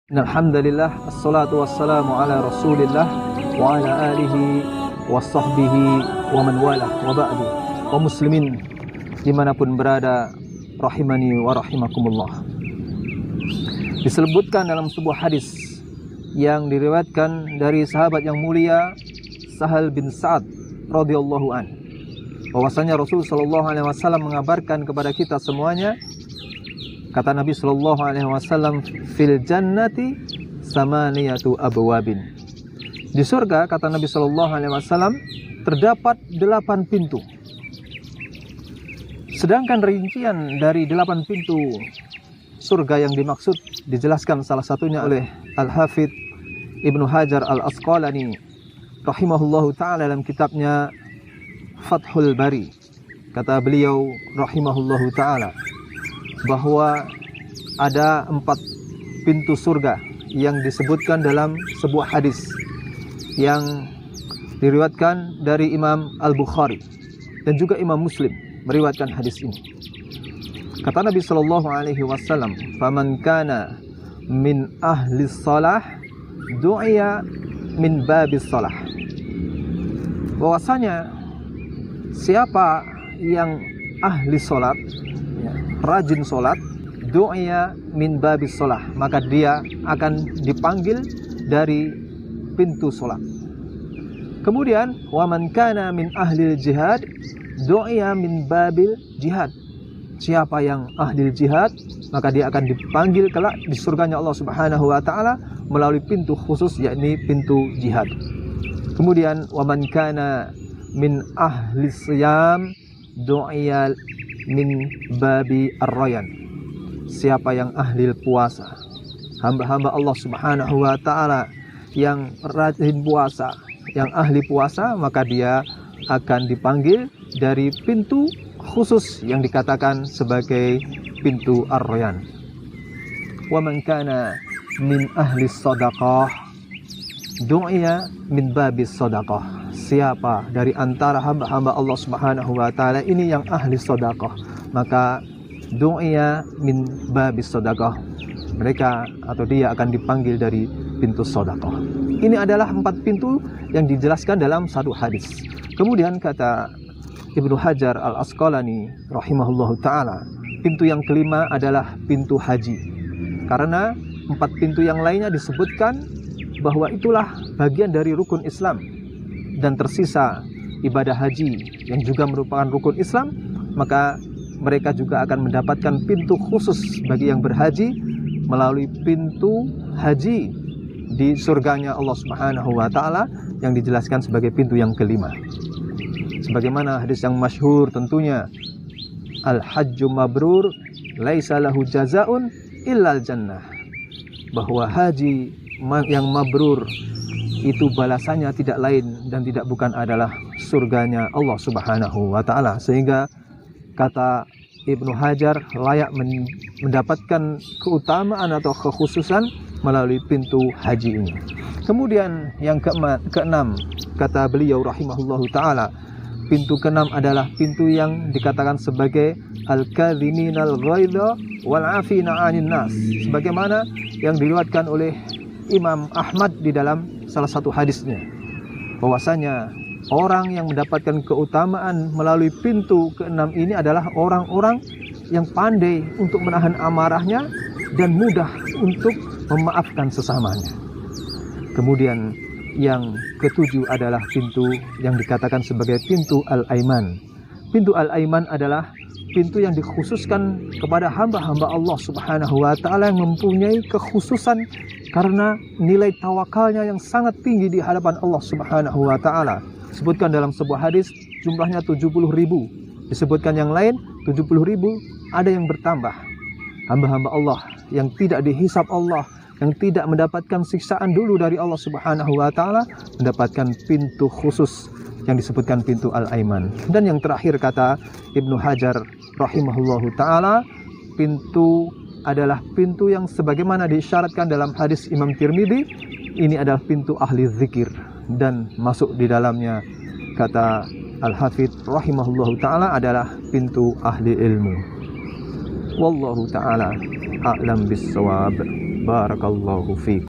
Alhamdulillah, assalatu wassalamu ala rasulillah wa ala alihi wa sahbihi wa man walah wa ba'du. Wa muslimin dimanapun berada, rahimani wa rahimakumullah. Disebutkan dalam sebuah hadis yang diriwayatkan dari sahabat yang mulia Sahal bin Sa'ad radhiyallahu an, bahwasanya Rasul sallallahu alaihi wasallam mengabarkan kepada kita semuanya, kata Nabi sallallahu alaihi wasallam, fil jannati samaniyatu abwabin. Di surga, kata Nabi sallallahu alaihi wasallam, terdapat 8 pintu. Sedangkan rincian dari 8 pintu surga yang dimaksud dijelaskan salah satunya oleh Al-Hafidz Ibnu Hajar Al-Asqalani rahimahullahu ta'ala dalam kitabnya Fathul Bari. Kata beliau rahimahullahu ta'ala bahwa ada 4 pintu surga yang disebutkan dalam sebuah hadis yang diriwayatkan dari Imam Al-Bukhari dan juga Imam Muslim meriwayatkan hadis ini. Kata Nabi sallallahu alaihi wasallam, "Faman kana min ahli shalah du'iya min babis shalah." Bahwasanya siapa yang ahli salat, rajin salat, du'iya min babis shalah, maka dia akan dipanggil dari pintu salat. Kemudian wa man kana min ahli jihad du'iya min babil jihad. Siapa yang ahli jihad, maka dia akan dipanggil kelak di surganya Allah Subhanahu wa taala melalui pintu khusus, yakni pintu jihad. Kemudian wa man kana min ahli siyam du'iya min babi ar-rayyan. Siapa yang ahli puasa, hamba-hamba Allah Subhanahu wa taala yang rajin puasa, yang ahli puasa, maka dia akan dipanggil dari pintu khusus yang dikatakan sebagai pintu ar-rayyan. Wa man kana min ahli shadaqah du'iya min babis shadaqah. Siapa dari antara hamba-hamba Allah Subhanahu wa taala ini yang ahli sedekah, maka du'iya min babis sedekah. Mereka atau dia akan dipanggil dari pintu sedekah. Ini adalah 4 pintu yang dijelaskan dalam satu hadis. Kemudian kata Ibnu Hajar Al-Asqalani rahimahullahu taala, pintu yang kelima adalah pintu haji. Karena 4 pintu yang lainnya disebutkan bahwa itulah bagian dari rukun Islam, dan tersisa ibadah haji yang juga merupakan rukun Islam, maka mereka juga akan mendapatkan pintu khusus bagi yang berhaji melalui pintu haji di surganya Allah Subhanahu wa taala yang dijelaskan sebagai pintu yang kelima. Sebagaimana hadis yang masyhur tentunya, al-hajju mabrur laisa lahu jazaun illal jannah, bahwa haji yang mabrur itu balasannya tidak lain dan tidak bukan adalah surganya Allah Subhanahu wa taala. Sehingga kata Ibnu Hajar layak mendapatkan keutamaan atau kekhususan melalui pintu haji ini. Kemudian yang keenam, kata beliau rahimahullahu taala, pintu keenam adalah pintu yang dikatakan sebagai al-kadhiminal ghaidha wal 'afina 'anil nas, sebagaimana yang diriwayatkan oleh Imam Ahmad di dalam salah satu hadisnya, bahwasanya orang yang mendapatkan keutamaan melalui pintu keenam ini adalah orang-orang yang pandai untuk menahan amarahnya dan mudah untuk memaafkan sesamanya. Kemudian yang ketujuh adalah pintu yang dikatakan sebagai pintu al-aiman. Pintu al-aiman adalah pintu yang dikhususkan kepada hamba-hamba Allah Subhanahu wa taala yang mempunyai kekhususan karena nilai tawakalnya yang sangat tinggi di hadapan Allah Subhanahu wa taala. Disebutkan dalam sebuah hadis jumlahnya 70.000. Disebutkan yang lain 70.000, ada yang bertambah. Hamba-hamba Allah yang tidak dihisab Allah, yang tidak mendapatkan siksaan dulu dari Allah Subhanahu wa taala, mendapatkan pintu khusus yang disebutkan pintu al-aiman. Dan yang terakhir kata Ibnu Hajar rahimahullahu taala, pintu adalah pintu yang sebagaimana diisyaratkan dalam hadis Imam Tirmidzi, ini adalah pintu ahli zikir, dan masuk di dalamnya, kata Al-Hafidz rahimahullahu taala, adalah pintu ahli ilmu. Wallahu taala a'lam bis-shawab. Barakallahu fiikum.